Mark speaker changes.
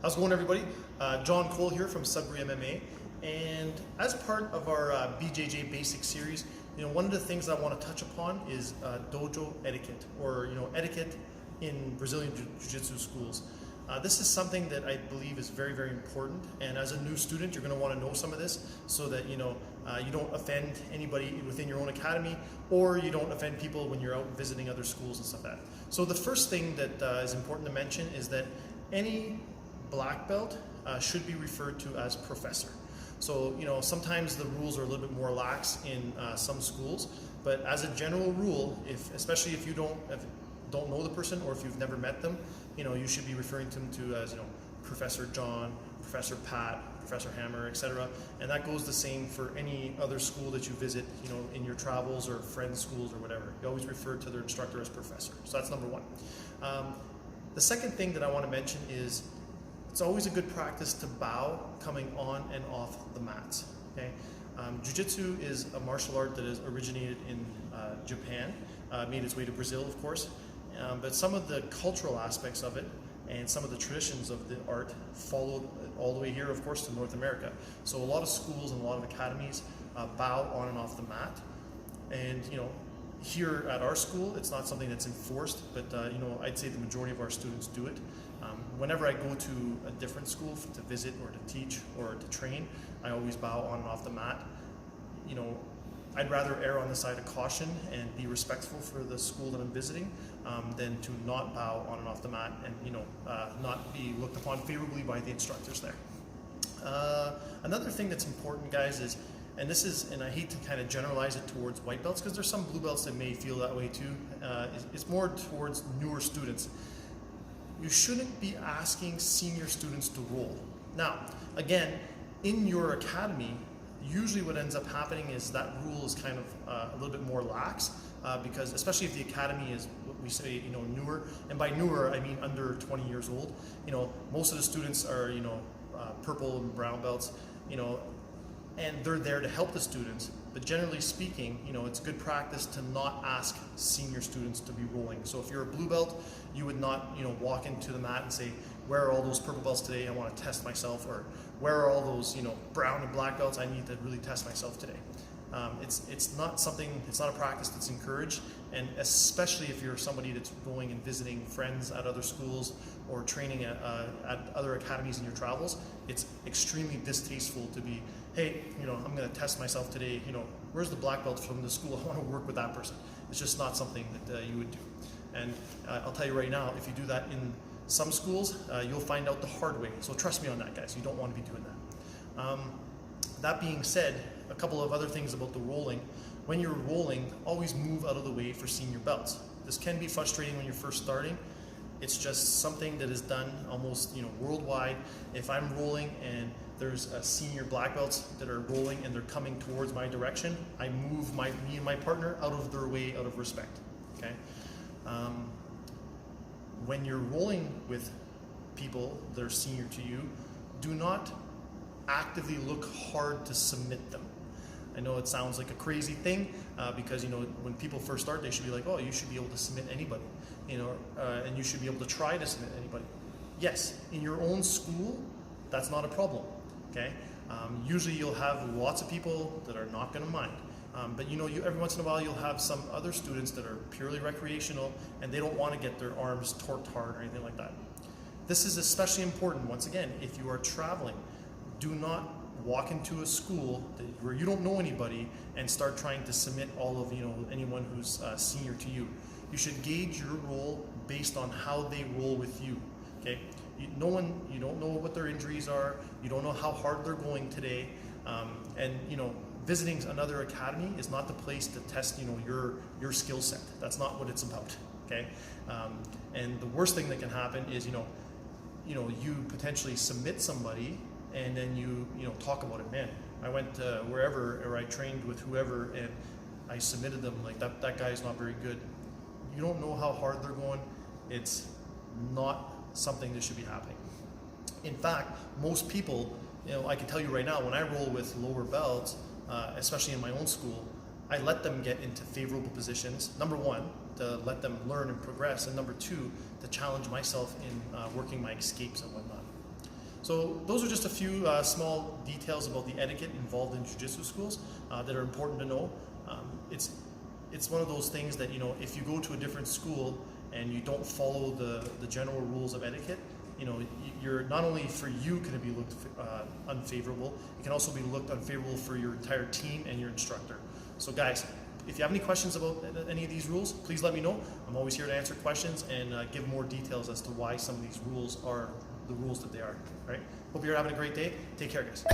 Speaker 1: How's it going, everybody? John Cole here from Sudbury MMA, and as part of our BJJ Basic series, one of the things I want to touch upon is dojo etiquette, or etiquette in Brazilian Jiu-Jitsu schools. This is something that I believe is very, very important, and as a new student, you're going to want to know some of this so that you don't offend anybody within your own academy, or you don't offend people when you're out visiting other schools and stuff like that. So the first thing that is important to mention is that any black belt should be referred to as professor. So sometimes the rules are a little bit more lax in some schools, but as a general rule, especially if you don't know the person or if you've never met them, you should be referring to them as Professor John, Professor Pat, Professor Hammer, etc. And that goes the same for any other school that you visit, in your travels or friends' schools or whatever. You always refer to their instructor as professor. So that's number one. The second thing that I want to mention is it's always a good practice to bow coming on and off the mats. Okay, Jiu-Jitsu is a martial art that has originated in Japan, made its way to Brazil, of course, but some of the cultural aspects of it and some of the traditions of the art followed all the way here, of course, to North America. So a lot of schools and a lot of academies bow on and off the mat, and here at our school, it's not something that's enforced, but I'd say the majority of our students do it. Whenever I go to a different school to visit or to teach or to train, I always bow on and off the mat. I'd rather err on the side of caution and be respectful for the school that I'm visiting than to not bow on and off the mat and not be looked upon favorably by the instructors there. Another thing that's important, guys, is, and I hate to kind of generalize it towards white belts because there's some blue belts that may feel that way too. It's more towards newer students. You shouldn't be asking senior students to roll. Now, again, in your academy, usually what ends up happening is that rule is kind of a little bit more lax because especially if the academy is what we say, newer, and by newer I mean under 20 years old. Most of the students are purple and brown belts, and they're there to help the students. But generally speaking, it's good practice to not ask senior students to be rolling. So if you're a blue belt, you would not, walk into the mat and say, "Where are all those purple belts today? I want to test myself." Or "Where are all those, brown and black belts? I need to really test myself today." It's not a practice that's encouraged, and especially if you're somebody that's going and visiting friends at other schools or training at other academies in your travels, it's extremely distasteful to be, "Hey, I'm going to test myself today. Where's the black belt from the school? I want to work with that person." It's just not something that you would do. And I'll tell you right now, if you do that in some schools, you'll find out the hard way. So trust me on that, guys. You don't want to be doing that. That being said, a couple of other things about the rolling. When you're rolling, always move out of the way for senior belts. This can be frustrating when you're first starting. It's just something that is done almost worldwide. If I'm rolling and there's a senior black belts that are rolling and they're coming towards my direction, I move me and my partner out of their way out of respect. Okay. When you're rolling with people that are senior to you, do not actively look hard to submit them. I know it sounds like a crazy thing because when people first start, they should be like, "Oh, you should be able to submit anybody," and you should be able to try to submit anybody. Yes, in your own school, that's not a problem. Okay, usually you'll have lots of people that are not going to mind. But every once in a while you'll have some other students that are purely recreational and they don't want to get their arms torqued hard or anything like that. This is especially important, once again, if you are traveling. Do not walk into a school where you don't know anybody and start trying to submit all of anyone who's senior to you. You should gauge your role based on how they roll with you. Okay, you don't know what their injuries are. You don't know how hard they're going today, and visiting another academy is not the place to test your skill set. That's not what it's about. Okay, and the worst thing that can happen is you potentially submit somebody and then you talk about it. "Man, I went wherever, or I trained with whoever and I submitted them, like that guy's not very good." You don't know how hard they're going. It's not something that should be happening. In fact, most people, I can tell you right now, when I roll with lower belts, especially in my own school, I let them get into favorable positions. Number one, to let them learn and progress, and number two, to challenge myself in working my escapes and whatnot. So those are just a few small details about the etiquette involved in jiu-jitsu schools that are important to know. It's one of those things that, you know, if you go to a different school and you don't follow the general rules of etiquette, you know, you're not only for you can it be looked unfavorable, it can also be looked unfavorable for your entire team and your instructor. So guys, if you have any questions about any of these rules, please let me know. I'm always here to answer questions and give more details as to why some of these rules are the rules that they are. All right? Hope you're having a great day. Take care, guys.